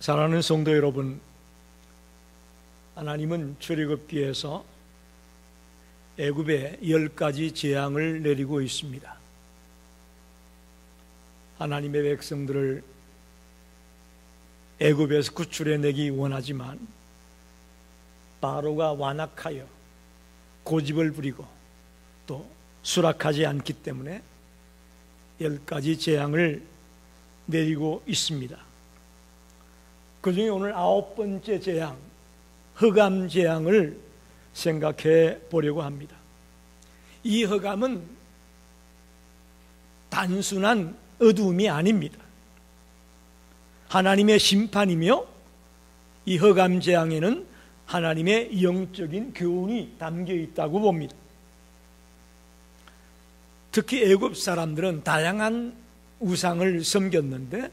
사랑하는 성도 여러분, 하나님은 출애굽기에서 애굽에 10가지 재앙을 내리고 있습니다. 하나님의 백성들을 애굽에서 구출해내기 원하지만 바로가 완악하여 고집을 부리고 또 수락하지 않기 때문에 10가지 재앙을 내리고 있습니다. 그 중에 오늘 9번째 재앙, 흑암 재앙을 생각해 보려고 합니다. 이 흑암은 단순한 어두움이 아닙니다. 하나님의 심판이며 이 흑암 재앙에는 하나님의 영적인 교훈이 담겨 있다고 봅니다. 특히 애굽 사람들은 다양한 우상을 섬겼는데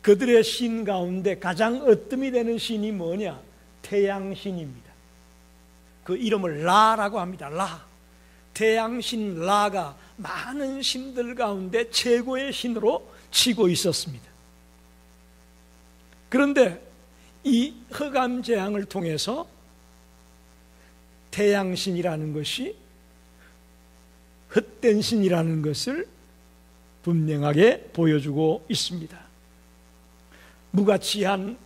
그들의 신 가운데 가장 으뜸이 되는 신이 뭐냐? 태양신입니다. 그 이름을 라라고 합니다. 라. 태양신 라가 많은 신들 가운데 최고의 신으로 치고 있었습니다. 그런데 이 흑암 재앙을 통해서 태양신이라는 것이 헛된 신이라는 것을 분명하게 보여주고 있습니다. 무가치한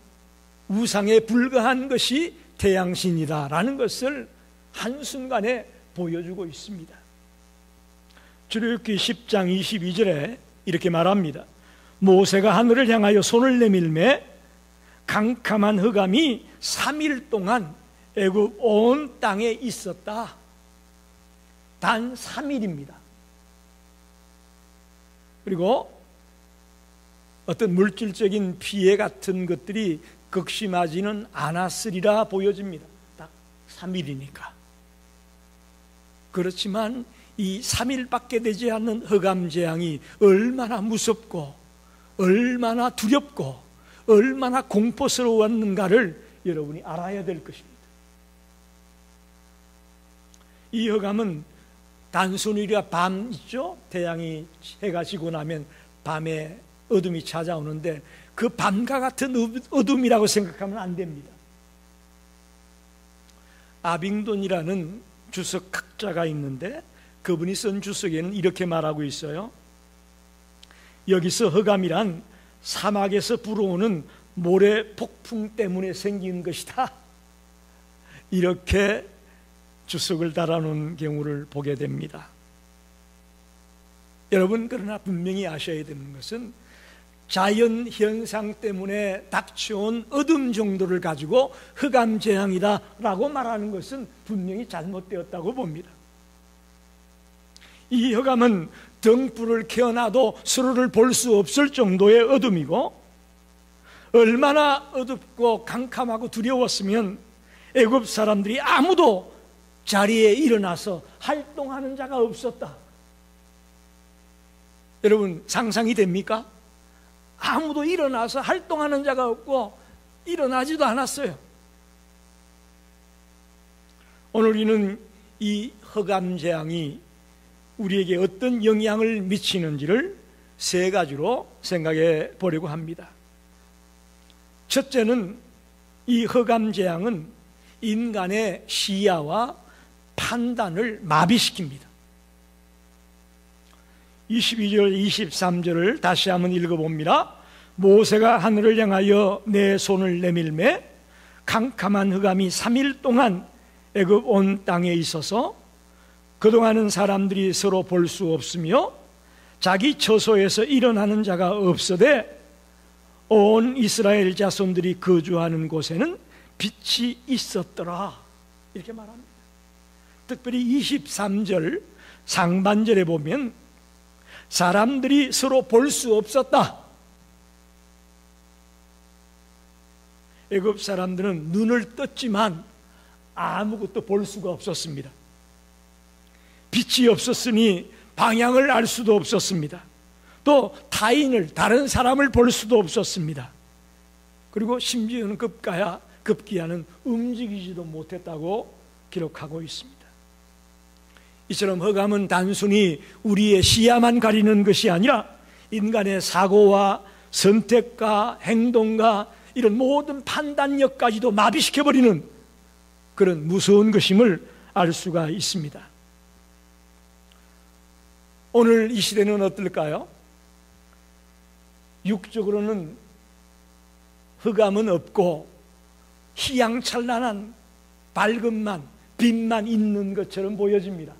우상에 불과한 것이 태양신이다라는 것을 한순간에 보여주고 있습니다. 출애굽기 10장 22절에 이렇게 말합니다. 모세가 하늘을 향하여 손을 내밀매 캄캄한 흑암이 3일 동안 애굽 온 땅에 있었다. 단 3일입니다. 그리고 어떤 물질적인 피해 같은 것들이 극심하지는 않았으리라 보여집니다. 딱 3일이니까. 그렇지만 이 3일밖에 되지 않는 흑암 재앙이 얼마나 무섭고 얼마나 두렵고 얼마나 공포스러웠는가를 여러분이 알아야 될 것입니다. 이 흑암은 단순히 우리가 밤 있죠? 태양이 해가 지고 나면 밤에 어둠이 찾아오는데 그 밤과 같은 어둠이라고 생각하면 안 됩니다. 아빙돈이라는 주석학자가 있는데 그분이 쓴 주석에는 이렇게 말하고 있어요. 여기서 흑암이란 사막에서 불어오는 모래 폭풍 때문에 생긴 것이다. 이렇게 주석을 달아놓은 경우를 보게 됩니다. 여러분, 그러나 분명히 아셔야 되는 것은 자연 현상 때문에 닥쳐온 어둠 정도를 가지고 흑암 재앙이다 라고 말하는 것은 분명히 잘못되었다고 봅니다. 이 흑암은 등불을 켜놔도 서로를 볼 수 없을 정도의 어둠이고, 얼마나 어둡고 캄캄하고 두려웠으면 애굽 사람들이 아무도 자리에 일어나서 활동하는 자가 없었다. 여러분, 상상이 됩니까? 아무도 일어나서 활동하는 자가 없고 일어나지도 않았어요. 오늘 우리는 이 흑암 재앙이 우리에게 어떤 영향을 미치는지를 세 가지로 생각해 보려고 합니다. 첫째는 이 흑암 재앙은 인간의 시야와 판단을 마비시킵니다. 22절 23절을 다시 한번 읽어봅니다. 모세가 하늘을 향하여 내 손을 내밀매 캄캄한 흑암이 3일 동안 애굽 온 땅에 있어서 그동안은 사람들이 서로 볼 수 없으며 자기 처소에서 일어나는 자가 없어되 온 이스라엘 자손들이 거주하는 곳에는 빛이 있었더라. 이렇게 말합니다. 특별히 23절 상반절에 보면 사람들이 서로 볼 수 없었다. 애굽 사람들은 눈을 떴지만 아무것도 볼 수가 없었습니다. 빛이 없었으니 방향을 알 수도 없었습니다. 또 타인을, 다른 사람을 볼 수도 없었습니다. 그리고 심지어는 급기야는 움직이지도 못했다고 기록하고 있습니다. 이처럼 흑암은 단순히 우리의 시야만 가리는 것이 아니라 인간의 사고와 선택과 행동과 이런 모든 판단력까지도 마비시켜버리는 그런 무서운 것임을 알 수가 있습니다. 오늘 이 시대는 어떨까요? 육적으로는 흑암은 없고 희양찬란한 밝음만, 빛만 있는 것처럼 보여집니다.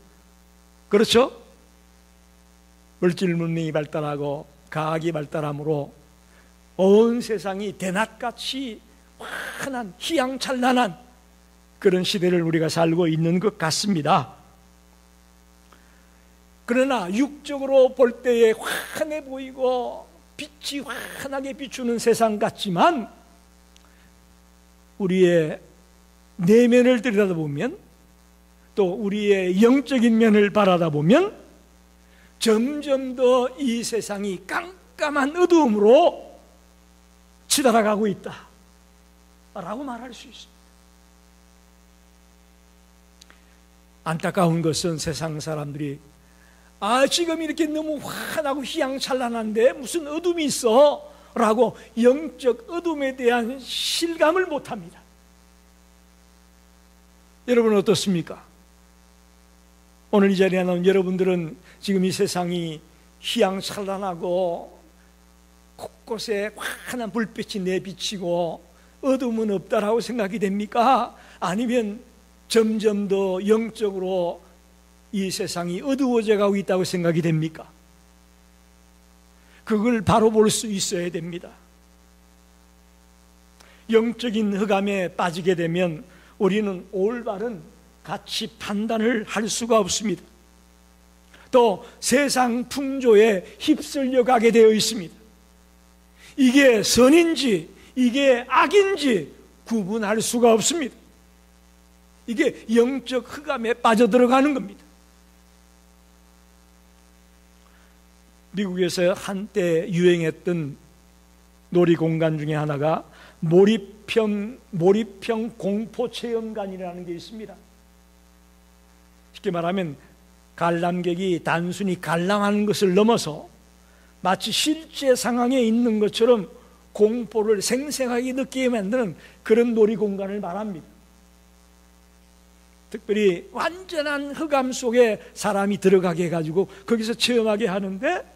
그렇죠? 물질 문명이 발달하고 과학이 발달함으로 온 세상이 대낮같이 환한 희양찬란한 그런 시대를 우리가 살고 있는 것 같습니다. 그러나 육적으로 볼 때에 환해 보이고 빛이 환하게 비추는 세상 같지만 우리의 내면을 들여다보면 또 우리의 영적인 면을 바라다보면 점점 더 이 세상이 깜깜한 어두움으로 치달아가고 있다라고 말할 수 있습니다. 안타까운 것은 세상 사람들이 지금 이렇게 너무 환하고 희양찬란한데 무슨 어둠이 있어? 라고 영적 어둠에 대한 실감을 못합니다. 여러분 어떻습니까? 오늘 이 자리에 나온 여러분들은 지금 이 세상이 희양찬란하고 곳곳에 환한 불빛이 내비치고 어둠은 없다라고 생각이 됩니까? 아니면 점점 더 영적으로 이 세상이 어두워져 가고 있다고 생각이 됩니까? 그걸 바로 볼 수 있어야 됩니다. 영적인 흑암에 빠지게 되면 우리는 올바른 가치 판단을 할 수가 없습니다. 또 세상 풍조에 휩쓸려 가게 되어 있습니다. 이게 선인지 이게 악인지 구분할 수가 없습니다. 이게 영적 흑암에 빠져들어가는 겁니다. 미국에서 한때 유행했던 놀이공간 중에 하나가 몰입형 공포체험관이라는 게 있습니다. 쉽게 말하면 관람객이 단순히 관람하는 것을 넘어서 마치 실제 상황에 있는 것처럼 공포를 생생하게 느끼게 만드는 그런 놀이공간을 말합니다. 특별히 완전한 흑암 속에 사람이 들어가게 해가지고 거기서 체험하게 하는데,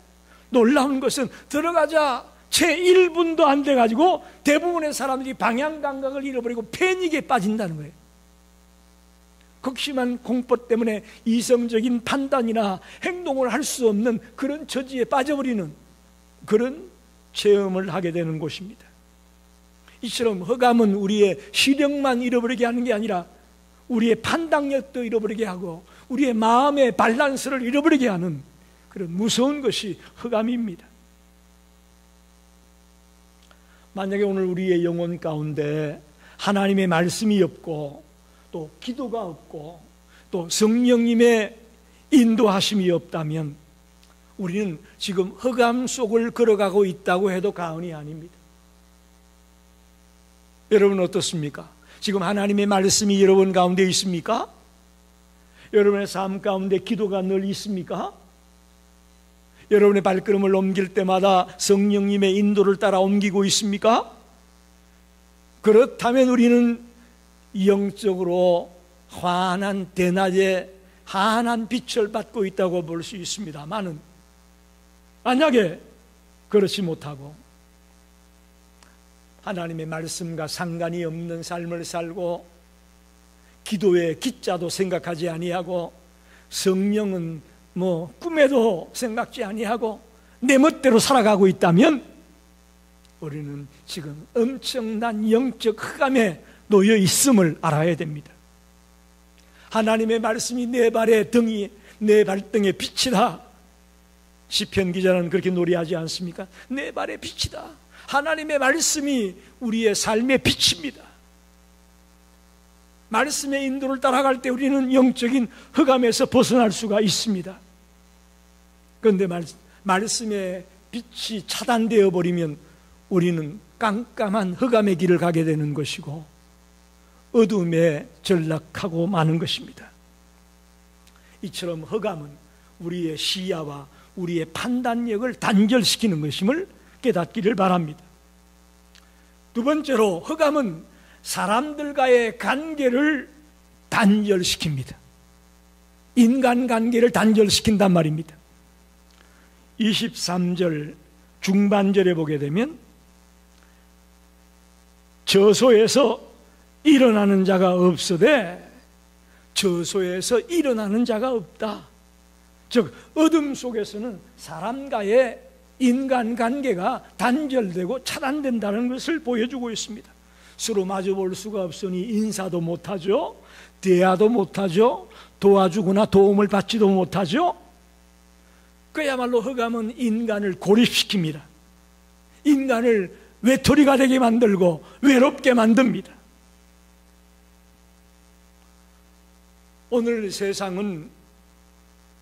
놀라운 것은 들어가자 채 1분도 안 돼가지고 대부분의 사람들이 방향 감각을 잃어버리고 패닉에 빠진다는 거예요. 극심한 공포 때문에 이성적인 판단이나 행동을 할 수 없는 그런 처지에 빠져버리는 그런 체험을 하게 되는 곳입니다. 이처럼 흑암은 우리의 시력만 잃어버리게 하는 게 아니라 우리의 판단력도 잃어버리게 하고 우리의 마음의 밸런스를 잃어버리게 하는 그런 무서운 것이 흑암입니다. 만약에 오늘 우리의 영혼 가운데 하나님의 말씀이 없고 또 기도가 없고 또 성령님의 인도하심이 없다면 우리는 지금 흑암 속을 걸어가고 있다고 해도 과언이 아닙니다. 여러분 어떻습니까? 지금 하나님의 말씀이 여러분 가운데 있습니까? 여러분의 삶 가운데 기도가 늘 있습니까? 여러분의 발걸음을 옮길 때마다 성령님의 인도를 따라 옮기고 있습니까? 그렇다면 우리는 영적으로 환한 대낮에 환한 빛을 받고 있다고 볼 수 있습니다만은, 만약에 그렇지 못하고 하나님의 말씀과 상관이 없는 삶을 살고 기도의 기자도 생각하지 아니하고 성령은 꿈에도 생각지 아니하고 내 멋대로 살아가고 있다면 우리는 지금 엄청난 영적 흑암에 놓여 있음을 알아야 됩니다. 하나님의 말씀이 내 발의 등이 내 발등의 빛이다. 시편 기자는 그렇게 노래하지 않습니까? 내 발의 빛이다. 하나님의 말씀이 우리의 삶의 빛입니다. 말씀의 인도를 따라갈 때 우리는 영적인 흑암에서 벗어날 수가 있습니다. 그런데 말씀의 빛이 차단되어 버리면 우리는 깜깜한 흑암의 길을 가게 되는 것이고 어둠에 전락하고 마는 것입니다. 이처럼 흑암은 우리의 시야와 우리의 판단력을 단절시키는 것임을 깨닫기를 바랍니다. 두 번째로 흑암은 사람들과의 관계를 단절시킵니다. 인간관계를 단절시킨단 말입니다. 23절 중반절에 보게 되면 저소에서 일어나는 자가 없으되 저소에서 일어나는 자가 없다. 즉 어둠 속에서는 사람과의 인간관계가 단절되고 차단된다는 것을 보여주고 있습니다. 서로 마주볼 수가 없으니 인사도 못하죠, 대화도 못하죠, 도와주거나 도움을 받지도 못하죠. 그야말로 흑암은 인간을 고립시킵니다. 인간을 외톨이가 되게 만들고 외롭게 만듭니다. 오늘 세상은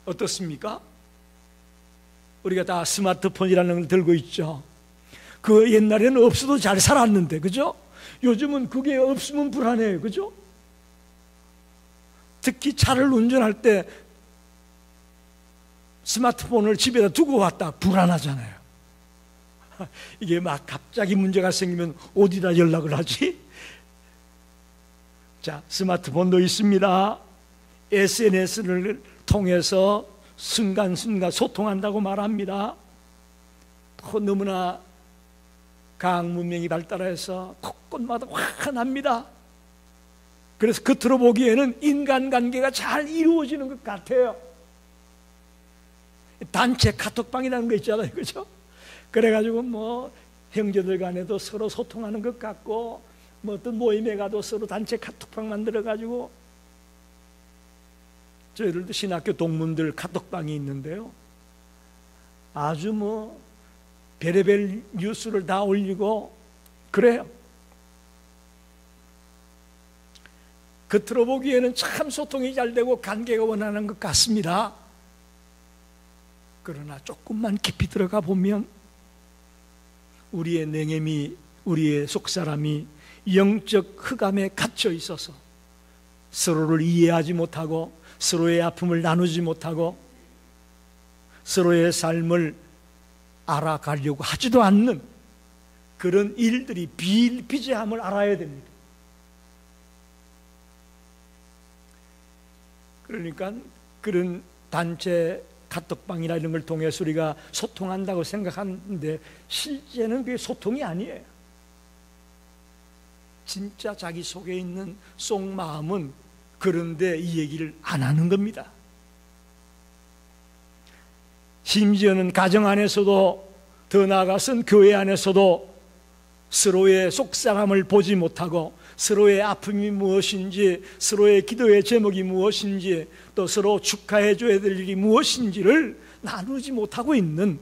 어떻습니까? 우리가 다 스마트폰이라는 걸 들고 있죠. 그 옛날에는 없어도 잘 살았는데, 그죠? 요즘은 그게 없으면 불안해요, 그죠? 특히 차를 운전할 때 스마트폰을 집에다 두고 왔다 불안하잖아요. 이게 막 갑자기 문제가 생기면 어디다 연락을 하지? 자, 스마트폰도 있습니다. SNS를 통해서 순간순간 소통한다고 말합니다. 또 너무나 과학 문명이 발달해서 곳곳마다 환합니다. 그래서 겉으로 보기에는 인간관계가 잘 이루어지는 것 같아요. 단체 카톡방이라는 거 있잖아요, 그죠? 그래가지고 뭐 형제들 간에도 서로 소통하는 것 같고, 뭐 어떤 모임에 가도 서로 단체 카톡방 만들어가지고, 저희들도 신학교 동문들 카톡방이 있는데요, 아주 뭐 별의별 뉴스를 다 올리고 그래요. 겉으로 보기에는 참 소통이 잘 되고 관계가 원하는 것 같습니다. 그러나 조금만 깊이 들어가 보면 우리의 냉함이, 우리의 속사람이 영적 흑암에 갇혀 있어서 서로를 이해하지 못하고 서로의 아픔을 나누지 못하고 서로의 삶을 알아가려고 하지도 않는 그런 일들이 비일비재함을 알아야 됩니다. 그러니까 그런 단체 카톡방이나 이런 걸 통해서 우리가 소통한다고 생각하는데 실제는 그게 소통이 아니에요. 진짜 자기 속에 있는 속마음은 그런데 이 얘기를 안 하는 겁니다. 심지어는 가정 안에서도, 더 나아가서는 교회 안에서도 서로의 속사람을 보지 못하고 서로의 아픔이 무엇인지, 서로의 기도의 제목이 무엇인지, 또 서로 축하해 줘야 될 일이 무엇인지를 나누지 못하고 있는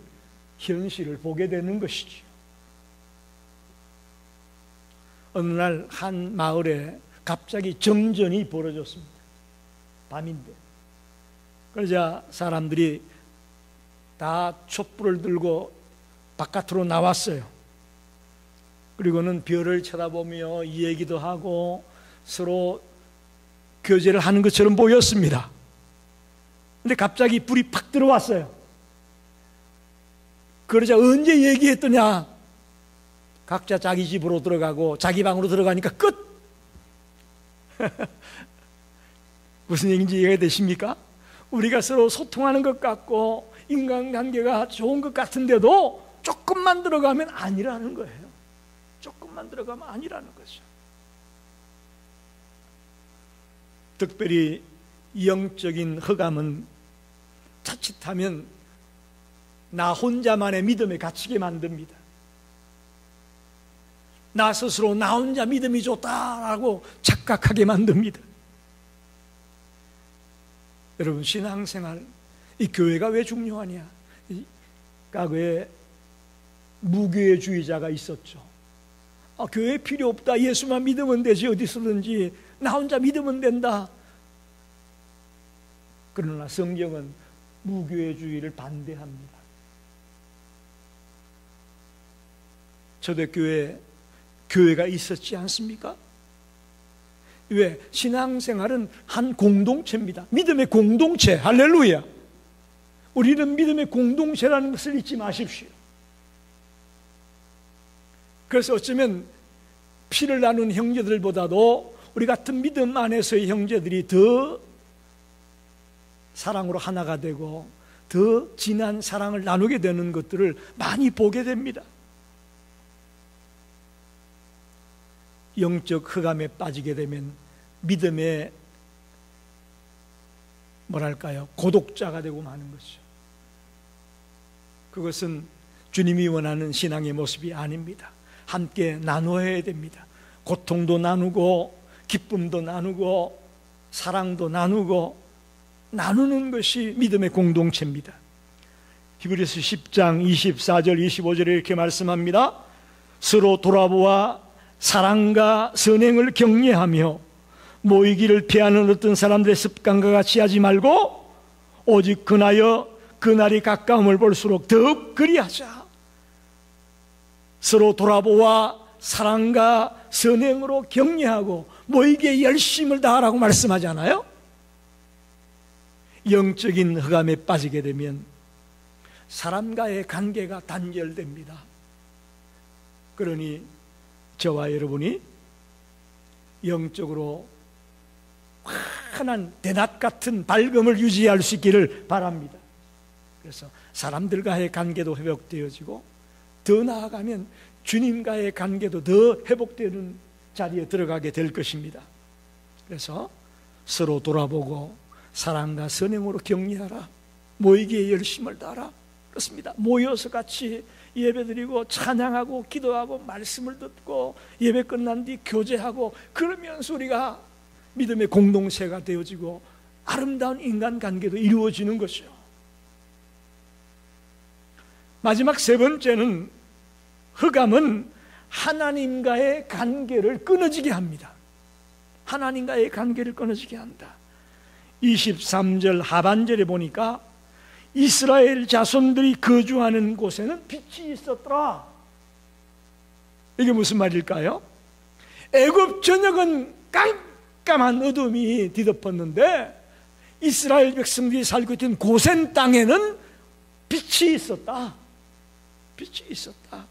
현실을 보게 되는 것이죠. 어느 날 한 마을에 갑자기 정전이 벌어졌습니다. 밤인데. 그러자 사람들이 다 촛불을 들고 바깥으로 나왔어요. 그리고는 별을 쳐다보며 이 얘기도 하고 서로 교제를 하는 것처럼 보였습니다. 근데 갑자기 불이 팍 들어왔어요. 그러자 언제 얘기했더냐? 각자 자기 집으로 들어가고 자기 방으로 들어가니까 끝! 무슨 얘기인지 이해가 되십니까? 우리가 서로 소통하는 것 같고 인간관계가 좋은 것 같은데도 조금만 들어가면 아니라는 거예요. 조금만 들어가면 아니라는 거죠. 특별히 영적인 흑암은 자칫하면 나 혼자만의 믿음에 갇히게 만듭니다. 나 스스로 나 혼자 믿음이 좋다라고 착각하게 만듭니다. 여러분, 신앙생활, 이 교회가 왜 중요하냐? 과거에 무교회주의자가 있었죠. 교회 필요 없다, 예수만 믿으면 되지, 어디서든지 나 혼자 믿으면 된다. 그러나 성경은 무교회주의를 반대합니다. 초대교회 교회가 있었지 않습니까? 왜? 신앙생활은 한 공동체입니다. 믿음의 공동체. 할렐루야. 우리는 믿음의 공동체라는 것을 잊지 마십시오. 그래서 어쩌면 피를 나눈 형제들보다도 우리 같은 믿음 안에서의 형제들이 더 사랑으로 하나가 되고 더 진한 사랑을 나누게 되는 것들을 많이 보게 됩니다. 영적 흑암에 빠지게 되면 믿음의 고독자가 되고 마는 것이죠. 그것은 주님이 원하는 신앙의 모습이 아닙니다. 함께 나눠야 됩니다. 고통도 나누고 기쁨도 나누고 사랑도 나누고 나누는 것이 믿음의 공동체입니다. 히브리서 10장 24절 25절에 이렇게 말씀합니다. 서로 돌아보아 사랑과 선행을 격려하며 모이기를 피하는 어떤 사람들의 습관과 같이 하지 말고 오직 그나여 그날이 가까움을 볼수록 더욱 그리하자. 서로 돌아보아 사랑과 선행으로 격려하고 모이기에 열심을 다하라고 말씀하잖아요. 영적인 흑암에 빠지게 되면 사람과의 관계가 단절됩니다. 그러니 저와 여러분이 영적으로 환한 대낮 같은 밝음을 유지할 수 있기를 바랍니다. 그래서 사람들과의 관계도 회복되어지고 더 나아가면 주님과의 관계도 더 회복되는 자리에 들어가게 될 것입니다. 그래서 서로 돌아보고 사랑과 선행으로 격려하라. 모이기에 열심을 다하라. 그렇습니다. 모여서 같이 예배드리고 찬양하고 기도하고 말씀을 듣고 예배 끝난 뒤 교제하고 그러면서 우리가 믿음의 공동체가 되어지고 아름다운 인간관계도 이루어지는 것이요. 마지막 세 번째는 흑암은 하나님과의 관계를 끊어지게 합니다. 하나님과의 관계를 끊어지게 한다. 23절 하반절에 보니까 이스라엘 자손들이 거주하는 곳에는 빛이 있었더라. 이게 무슨 말일까요? 애굽 전역은 깜깜한 어둠이 뒤덮었는데 이스라엘 백성들이 살고 있던 고센 땅에는 빛이 있었다. 빛이 있었다.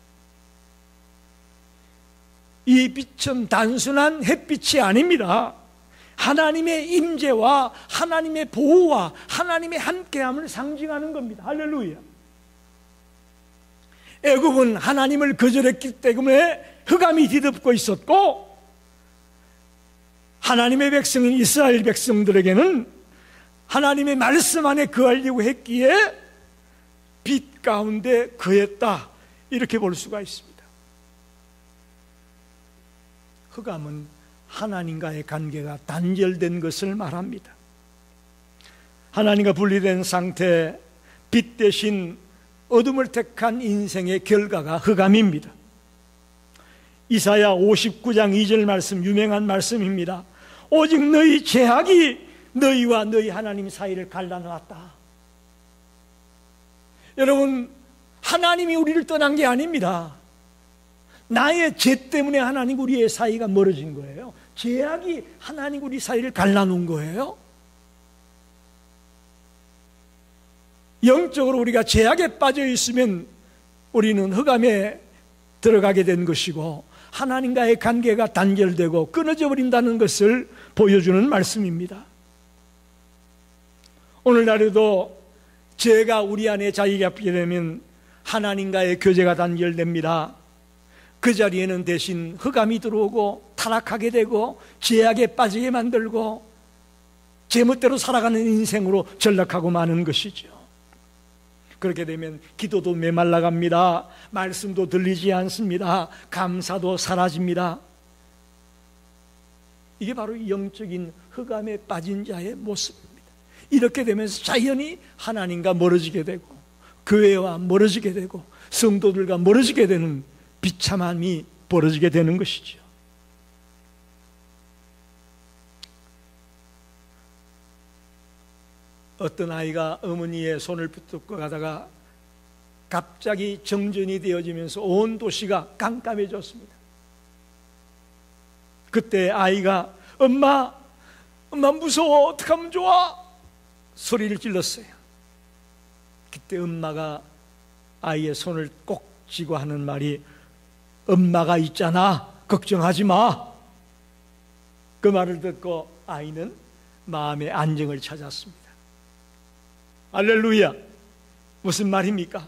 이 빛은 단순한 햇빛이 아닙니다. 하나님의 임재와 하나님의 보호와 하나님의 함께함을 상징하는 겁니다. 할렐루야. 애굽은 하나님을 거절했기 때문에 흑암이 뒤덮고 있었고 하나님의 백성인 이스라엘 백성들에게는 하나님의 말씀 안에 거하려고 했기에 빛 가운데 거했다. 이렇게 볼 수가 있습니다. 흑암은 하나님과의 관계가 단절된 것을 말합니다. 하나님과 분리된 상태, 빛 대신 어둠을 택한 인생의 결과가 흑암입니다. 이사야 59장 2절 말씀, 유명한 말씀입니다. 오직 너희 죄악이 너희와 너희 하나님 사이를 갈라놓았다. 여러분, 하나님이 우리를 떠난 게 아닙니다. 나의 죄 때문에 하나님 우리의 사이가 멀어진 거예요. 죄악이 하나님 우리 사이를 갈라놓은 거예요. 영적으로 우리가 죄악에 빠져 있으면 우리는 흑암에 들어가게 된 것이고 하나님과의 관계가 단절되고 끊어져 버린다는 것을 보여주는 말씀입니다. 오늘날에도 죄가 우리 안에 자리 잡게 되면 하나님과의 교제가 단절됩니다. 그 자리에는 대신 흑암이 들어오고 타락하게 되고 죄악에 빠지게 만들고 제멋대로 살아가는 인생으로 전락하고 마는 것이죠. 그렇게 되면 기도도 메말라갑니다. 말씀도 들리지 않습니다. 감사도 사라집니다. 이게 바로 영적인 흑암에 빠진 자의 모습입니다. 이렇게 되면서 자연히 하나님과 멀어지게 되고 교회와 멀어지게 되고 성도들과 멀어지게 되는 비참함이 벌어지게 되는 것이죠. 어떤 아이가 어머니의 손을 붙잡고 가다가 갑자기 정전이 되어지면서 온 도시가 깜깜해졌습니다. 그때 아이가 엄마 무서워, 어떡하면 좋아? 소리를 질렀어요. 그때 엄마가 아이의 손을 꼭 쥐고 하는 말이 엄마가 있잖아, 걱정하지 마. 그 말을 듣고 아이는 마음의 안정을 찾았습니다. 할렐루야. 무슨 말입니까?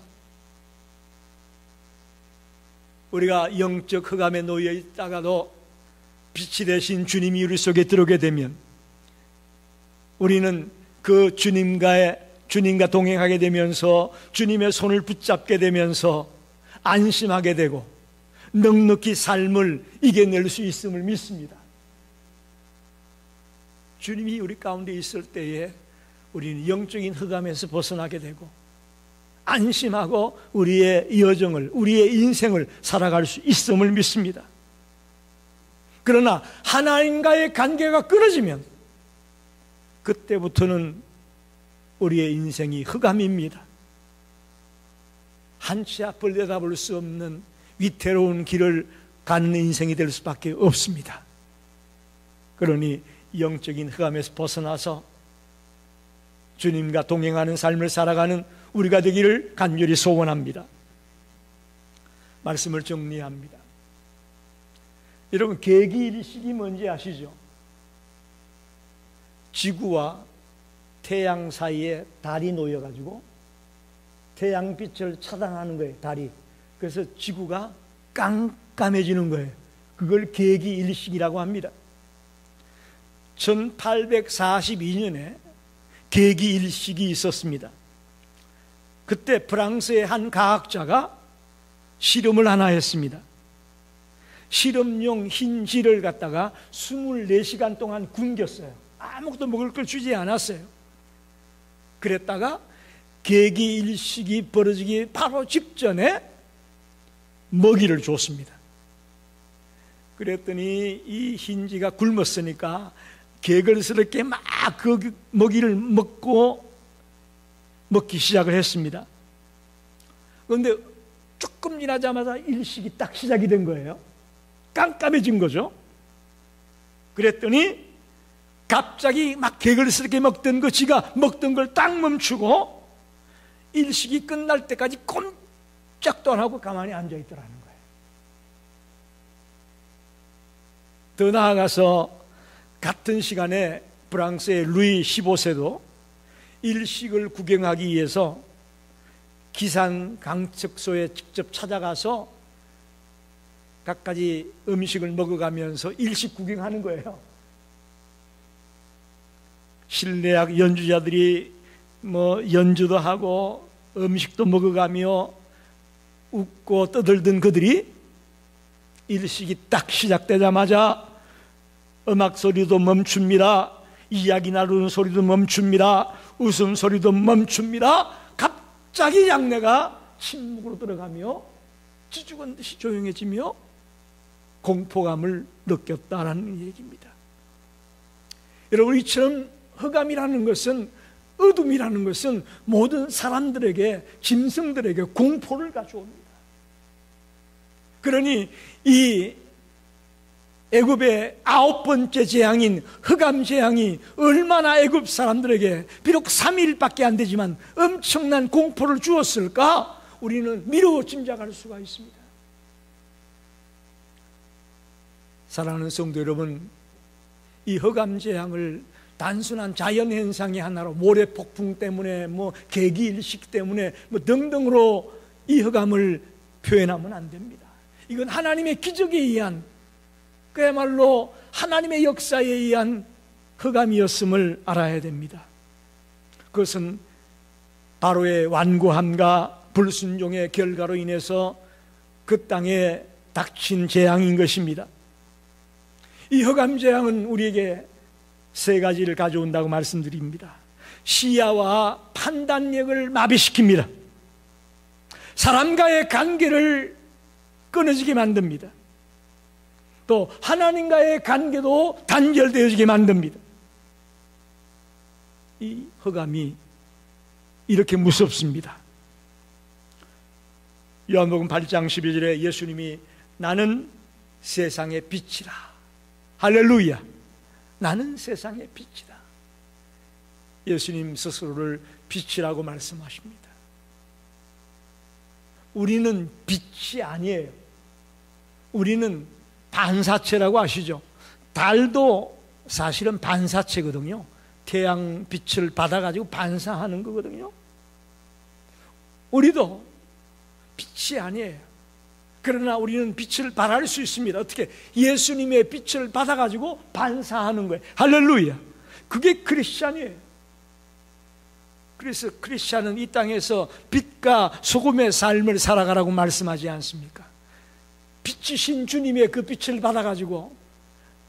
우리가 영적 흑암에 놓여 있다가도 빛이 되신 주님이 우리 속에 들어오게 되면 우리는 그 주님과 동행하게 되면서 주님의 손을 붙잡게 되면서 안심하게 되고 넉넉히 삶을 이겨낼 수 있음을 믿습니다. 주님이 우리 가운데 있을 때에 우리는 영적인 흑암에서 벗어나게 되고 안심하고 우리의 여정을, 우리의 인생을 살아갈 수 있음을 믿습니다. 그러나 하나님과의 관계가 끊어지면 그때부터는 우리의 인생이 흑암입니다. 한치 앞을 내다볼 수 없는 위태로운 길을 가는 인생이 될 수밖에 없습니다. 그러니 영적인 흑암에서 벗어나서 주님과 동행하는 삶을 살아가는 우리가 되기를 간절히 소원합니다. 말씀을 정리합니다. 여러분, 계기일식이 뭔지 아시죠? 지구와 태양 사이에 달이 놓여가지고 태양빛을 차단하는 거예요, 달이. 그래서 지구가 깜깜해지는 거예요. 그걸 계기일식이라고 합니다. 1842년에 계기일식이 있었습니다. 그때 프랑스의 한 과학자가 실험을 하나 했습니다. 실험용 흰쥐를 갖다가 24시간 동안 굶겼어요. 아무것도 먹을 걸 주지 않았어요. 그랬다가 계기일식이 벌어지기 바로 직전에 먹이를 줬습니다. 그랬더니 이 흰쥐가 굶었으니까 개걸스럽게 막 그 먹이를 먹기 시작을 했습니다. 그런데 조금 지나자마자 일식이 딱 시작이 된 거예요. 깜깜해진 거죠. 그랬더니 갑자기 막 개걸스럽게 먹던 그 쥐가 먹던 걸 딱 멈추고 일식이 끝날 때까지 꼼짝도 안 하고 가만히 앉아있더라는 거예요. 더 나아가서 같은 시간에 프랑스의 루이 15세도 일식을 구경하기 위해서 기상 관측소에 직접 찾아가서 갖가지 음식을 먹어가면서 일식 구경하는 거예요. 실내악 연주자들이 연주도 하고 음식도 먹어가며 웃고 떠들던 그들이 일식이 딱 시작되자마자 음악 소리도 멈춥니다. 이야기 나누는 소리도 멈춥니다. 웃음소리도 멈춥니다. 갑자기 양내가 침묵으로 들어가며 쥐죽은 듯이 조용해지며 공포감을 느꼈다는 얘기입니다. 여러분, 이처럼 흑암이라는 것은, 어둠이라는 것은 모든 사람들에게, 짐승들에게 공포를 가져옵니다. 그러니 이 애굽의 9번째 재앙인 흑암 재앙이 얼마나 애굽 사람들에게 비록 3일밖에 안 되지만 엄청난 공포를 주었을까? 우리는 미루어 짐작할 수가 있습니다. 사랑하는 성도 여러분, 이 흑암 재앙을 단순한 자연현상의 하나로, 모래폭풍 때문에 계기일식 때문에 등등으로 이 흑암을 표현하면 안 됩니다. 이건 하나님의 기적에 의한, 그야말로 하나님의 역사에 의한 흑암이었음을 알아야 됩니다. 그것은 바로의 완고함과 불순종의 결과로 인해서 그 땅에 닥친 재앙인 것입니다. 이 흑암 재앙은 우리에게 세 가지를 가져온다고 말씀드립니다. 시야와 판단력을 마비시킵니다. 사람과의 관계를 끊어지게 만듭니다. 또 하나님과의 관계도 단절되어지게 만듭니다. 이 흑암이 이렇게 무섭습니다. 요한복음 8장 12절에 예수님이 나는 세상의 빛이라, 할렐루야, 나는 세상의 빛이다. 예수님 스스로를 빛이라고 말씀하십니다. 우리는 빛이 아니에요. 우리는 반사체라고 아시죠? 달도 사실은 반사체거든요. 태양 빛을 받아가지고 반사하는 거거든요. 우리도 빛이 아니에요. 그러나 우리는 빛을 발할 수 있습니다. 어떻게? 예수님의 빛을 받아가지고 반사하는 거예요. 할렐루야. 그게 크리스찬이에요. 그래서 크리스찬은 이 땅에서 빛과 소금의 삶을 살아가라고 말씀하지 않습니까? 빛이신 주님의 그 빛을 받아가지고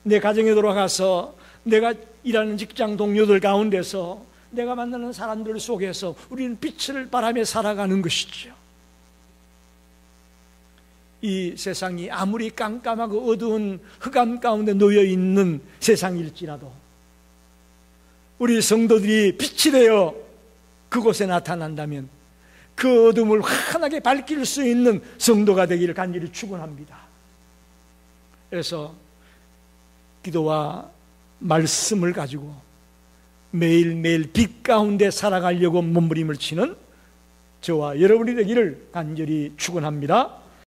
내 가정에 돌아가서 내가 일하는 직장 동료들 가운데서 내가 만나는 사람들 속에서 우리는 빛을 발하며 살아가는 것이죠. 이 세상이 아무리 깜깜하고 어두운 흑암 가운데 놓여 있는 세상일지라도 우리 성도들이 빛이 되어 그곳에 나타난다면 그 어둠을 환하게 밝힐 수 있는 성도가 되기를 간절히 축원합니다. 그래서 기도와 말씀을 가지고 매일매일 빛 가운데 살아가려고 몸부림을 치는 저와 여러분이 되기를 간절히 축원합니다.